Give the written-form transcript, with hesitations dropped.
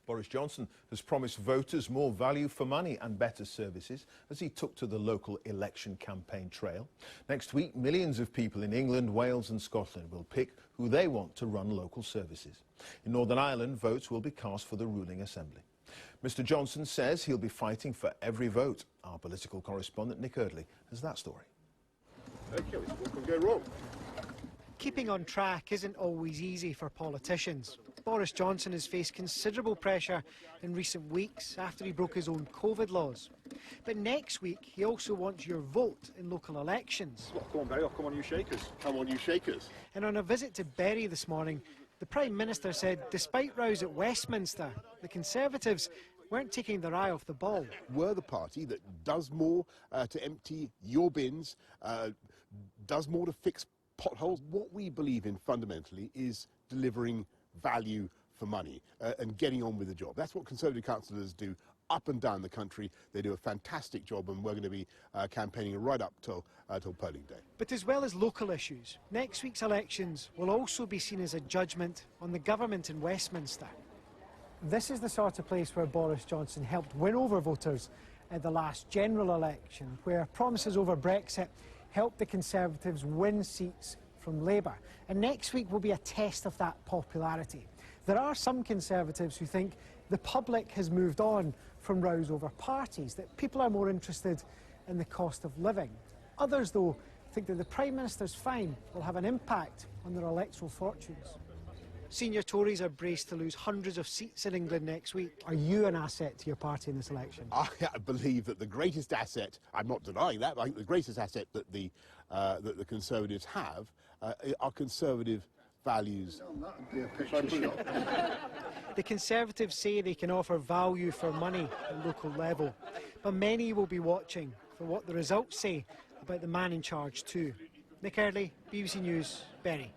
Boris Johnson has promised voters more value for money and better services as he took to the local election campaign trail. Next week, millions of people in England, Wales and Scotland will pick who they want to run local services. In Northern Ireland, votes will be cast for the ruling assembly. Mr Johnson says he'll be fighting for every vote. Our political correspondent Nick Eardley has that story. Okay, what can go wrong? Keeping on track isn't always easy for politicians. Boris Johnson has faced considerable pressure in recent weeks after he broke his own COVID laws. But next week, he also wants your vote in local elections. Well, come on, Barry, come on, you shakers. Come on, you shakers. And on a visit to Bury this morning, the Prime Minister said despite rows at Westminster, the Conservatives weren't taking their eye off the ball. We're the party that does more to empty your bins, does more to fix potholes. What we believe in fundamentally is delivering value for money and getting on with the job. That's what Conservative councillors do up and down the country. They do a fantastic job, and we're going to be campaigning right up till polling day. But as well as local issues, next week's elections will also be seen as a judgment on the government in Westminster. This is the sort of place where Boris Johnson helped win over voters at the last general election, where promises over Brexit helped the Conservatives win seats from Labour. And next week will be a test of that popularity. There are some Conservatives who think the public has moved on from rows over parties, that people are more interested in the cost of living. Others, though, think that the Prime Minister's fine will have an impact on their electoral fortunes. Senior Tories are braced to lose hundreds of seats in England next week. Are you an asset to your party in this election? I believe that the greatest asset, I'm not denying that, but I think the greatest asset that the Conservatives have are conservative values. The Conservatives say they can offer value for money at local level, but many will be watching for what the results say about the man in charge too. Nick Eardley, BBC News, Bury.